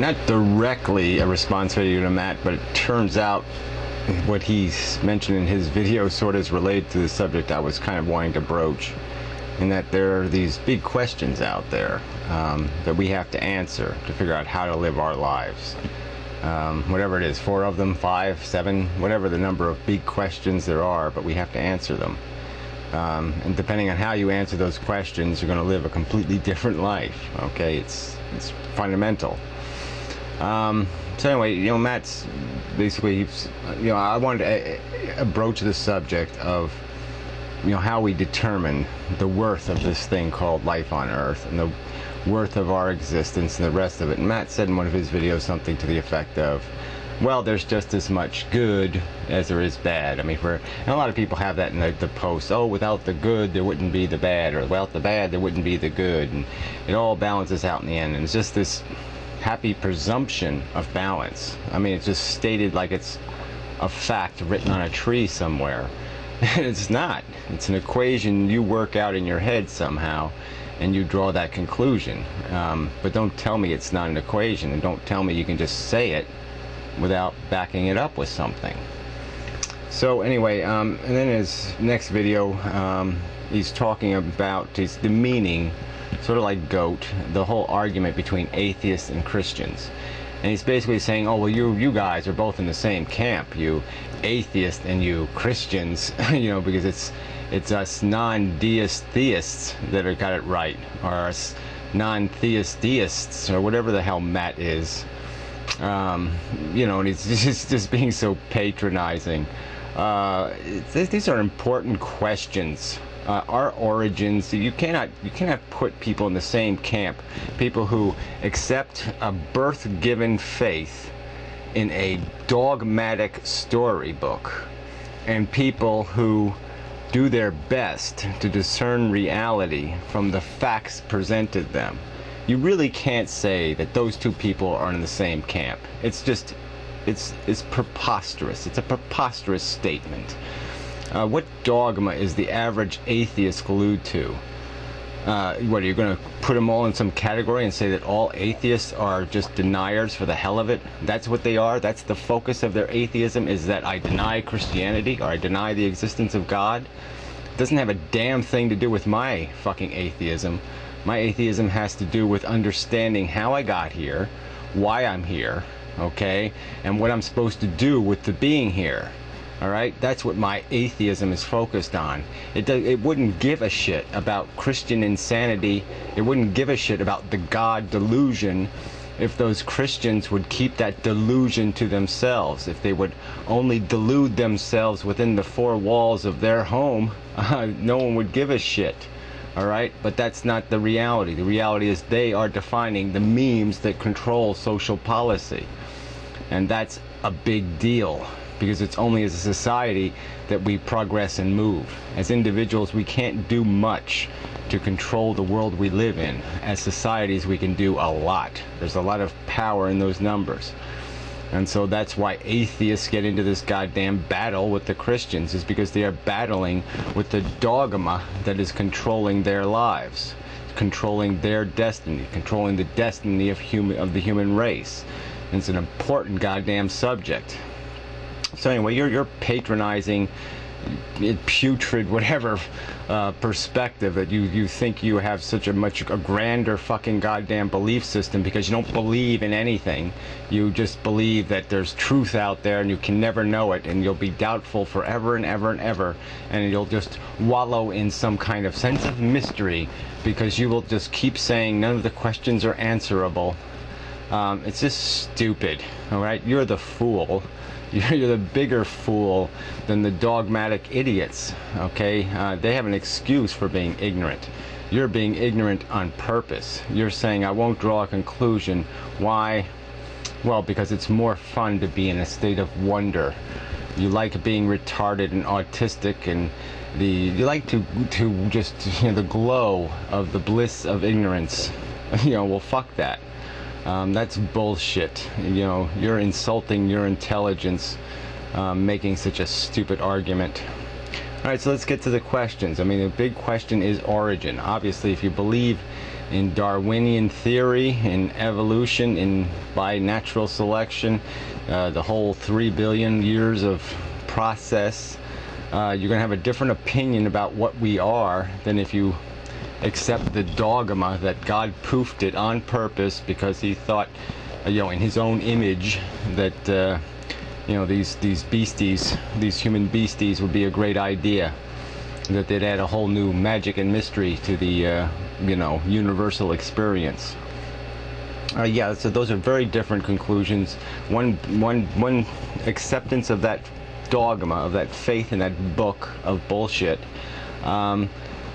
not directly a response video to Matt, but it turns out what he's mentioned in his video sort of is related to the subject I was kind of wanting to broach, in that there are these big questions out there that we have to answer to figure out how to live our lives. Whatever it is, 4 of them, 5, 7, whatever the number of big questions there are, but we have to answer them. And depending on how you answer those questions, you're going to live a completely different life. Okay, it's fundamental. So anyway, Matt's basically, I wanted to broach the subject of, how we determine the worth of this thing called life on Earth and the worth of our existence and the rest of it. And Matt said in one of his videos something to the effect of, well, there's just as much good as there is bad. I mean, and a lot of people have that in the post, oh, without the good there wouldn't be the bad, or without the bad there wouldn't be the good, and it all balances out in the end. And it's just this happy presumption of balance. I mean, it's just stated like it's a fact written on a tree somewhere. And it's not. It's an equation you work out in your head somehow, and you draw that conclusion. But don't tell me it's not an equation, and don't tell me you can just say it without backing it up with something. So anyway, and then his next video, he's talking about he's demeaning, sort of like GOAT, the whole argument between atheists and Christians. And he's basically saying, oh, well, you guys are both in the same camp, you atheists and you Christians, because it's us non-deist theists that have got it right, or us non-theist deists, or whatever the hell Matt is. And he's just being so patronizing. These are important questions. Our origins, you cannot put people in the same camp. People who accept a birth-given faith in a dogmatic storybook, and people who do their best to discern reality from the facts presented them. You really can't say that those two people are in the same camp. It's just, it's preposterous. It's a preposterous statement. What dogma is the average atheist glued to? What, are you going to put them all in some category and say that all atheists are just deniers for the hell of it? That's what they are? That's the focus of their atheism, is that I deny Christianity, or I deny the existence of God? It doesn't have a damn thing to do with my fucking atheism. My atheism has to do with understanding how I got here, why I'm here, okay, and what I'm supposed to do with the being here. Alright, that's what my atheism is focused on. It wouldn't give a shit about Christian insanity. It wouldn't give a shit about the God delusion if those Christians would keep that delusion to themselves. If they would only delude themselves within the 4 walls of their home, no one would give a shit. Alright, but that's not the reality. The reality is they are defining the memes that control social policy. And that's a big deal, because it's only as a society that we progress and move. As individuals, we can't do much to control the world we live in. As societies, we can do a lot. There's a lot of power in those numbers. And so that's why atheists get into this goddamn battle with the Christians, is because they are battling with the dogma that is controlling their lives, controlling their destiny, controlling the destiny of the human race. And it's an important goddamn subject. So anyway, you're patronizing, putrid, whatever perspective that you think you have such a grander fucking goddamn belief system, because you don't believe in anything. You just believe that there's truth out there and you can never know it, and you'll be doubtful forever and ever and ever, and you'll just wallow in some kind of sense of mystery because you will just keep saying none of the questions are answerable. It's just stupid. Alright, you're the fool. You're the bigger fool than the dogmatic idiots, okay? They have an excuse for being ignorant. You're being ignorant on purpose. You're saying, I won't draw a conclusion. Why? Well, because it's more fun to be in a state of wonder. You like being retarded and autistic, and you like to just, the glow of the bliss of ignorance. Well, fuck that. That's bullshit. You're insulting your intelligence, making such a stupid argument. Alright, so let's get to the questions. I mean, the big question is origin. Obviously, if you believe in Darwinian theory, in evolution, by natural selection, the whole 3 billion years of process, you're going to have a different opinion about what we are than if you accept the dogma that God poofed it on purpose because he thought, in his own image, that these beasties, these human beasties, would be a great idea, that they'd add a whole new magic and mystery to the universal experience. So those are very different conclusions. One acceptance of that dogma, of that faith in that book of bullshit,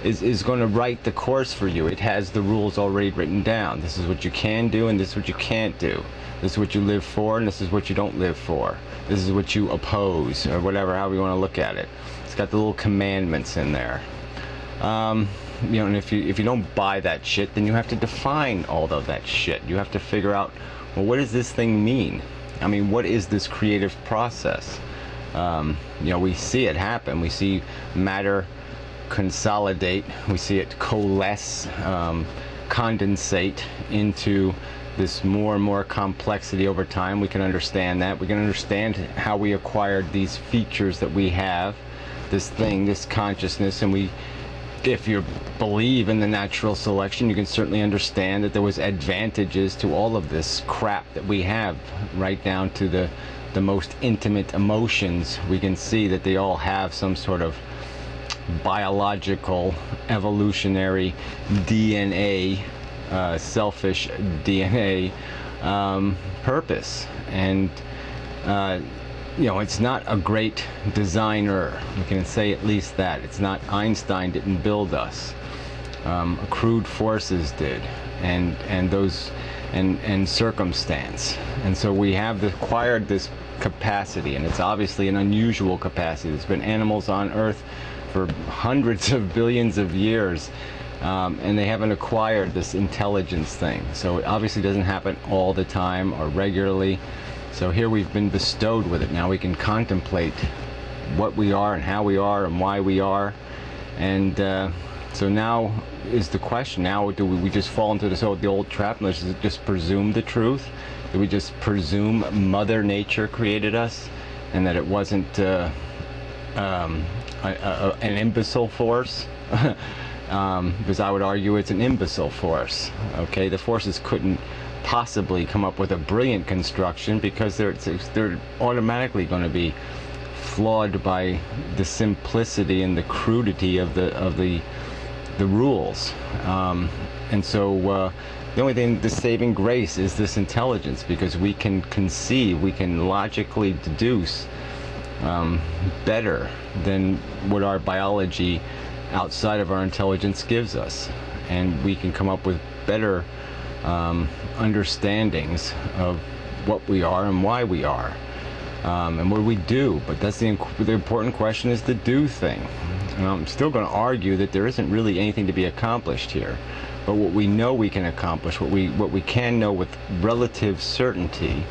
is going to write the course for you. It has the rules already written down. This is what you can do, and this is what you can't do. This is what you live for, and this is what you don't live for. This is what you oppose, or whatever, however you want to look at it. It's got the little commandments in there. And if you don't buy that shit, then you have to define all of that shit. You have to figure out, well, what does this thing mean? I mean, what is this creative process? We see it happen. We see matter consolidate. We see it coalesce, condensate into this more and more complexity over time. We can understand that. We can understand how we acquired these features that we have, this thing, this consciousness, and if you believe in the natural selection, you can certainly understand that there was advantages to all of this crap that we have, right down to the most intimate emotions. We can see that they all have some sort of biological, evolutionary DNA, selfish DNA purpose. And it's not a great designer. We can say at least that. It's not Einstein didn't build us. Crude forces did, and circumstance. And so we have acquired this capacity, and it's obviously an unusual capacity. There's been animals on Earth for hundreds of billions of years, and they haven't acquired this intelligence thing. So it obviously doesn't happen all the time or regularly. So here we've been bestowed with it. Now we can contemplate what we are and how we are and why we are. And so now is the question, now do we just fall into the old trap and let's just presume the truth? Do we just presume Mother Nature created us and that it wasn't an imbecile force? Because I would argue it's an imbecile force. Okay, the forces couldn't possibly come up with a brilliant construction because they're automatically going to be flawed by the simplicity and the crudity of the rules. And so the only thing, the saving grace, is this intelligence, because we can conceive, we can logically deduce better than what our biology outside of our intelligence gives us, and we can come up with better understandings of what we are and why we are, and what we do. But that's the important question, is the do thing. And I'm still going to argue that there isn't really anything to be accomplished here. But what we know we can accomplish, what we can know with relative certainty,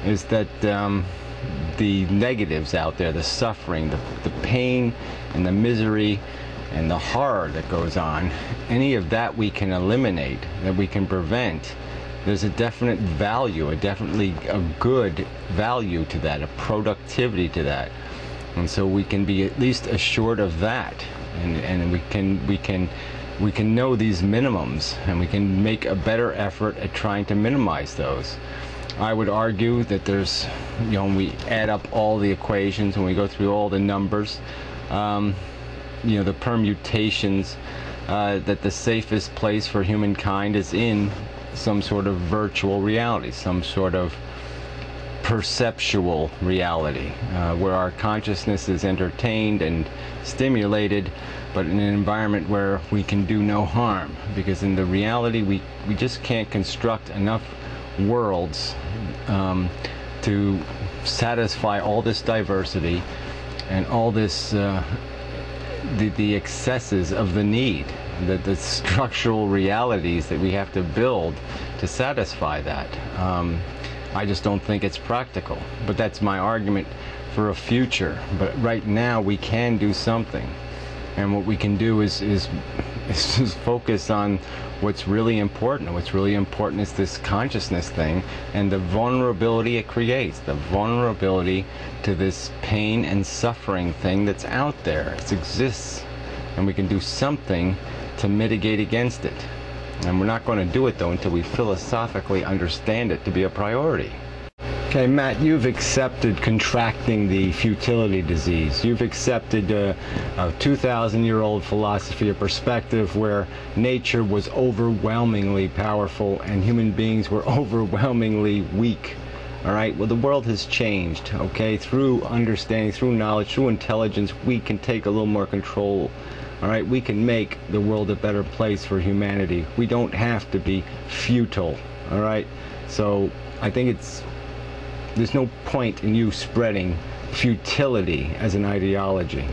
is that the negatives out there, the suffering, the pain and the misery and the horror that goes on, any of that we can eliminate, that we can prevent. There's a definite value, a good value to that, a productivity to that. And so we can be at least assured of that, and we can know these minimums, and we can make a better effort at trying to minimize those. I would argue that there's, when we add up all the equations, when we go through all the numbers, the permutations, that the safest place for humankind is in some sort of virtual reality, some sort of perceptual reality, where our consciousness is entertained and stimulated, but in an environment where we can do no harm, because in the reality we just can't construct enough worlds to satisfy all this diversity and all this the excesses of the need, the structural realities that we have to build to satisfy that. I just don't think it's practical, but that's my argument for a future. But right now we can do something, and what we can do is is just focus on what's really important. What's really important is this consciousness thing and the vulnerability it creates, the vulnerability to this pain and suffering thing that's out there. It exists, and we can do something to mitigate against it. And we're not going to do it, though, until we philosophically understand it to be a priority. Okay, Matt, you've accepted contracting the futility disease. You've accepted a 2,000-year-old philosophy, a perspective where nature was overwhelmingly powerful and human beings were overwhelmingly weak. All right, well, the world has changed, okay? Through understanding, through knowledge, through intelligence, we can take a little more control. All right, we can make the world a better place for humanity. We don't have to be futile. All right, so I think there's no point in you spreading futility as an ideology.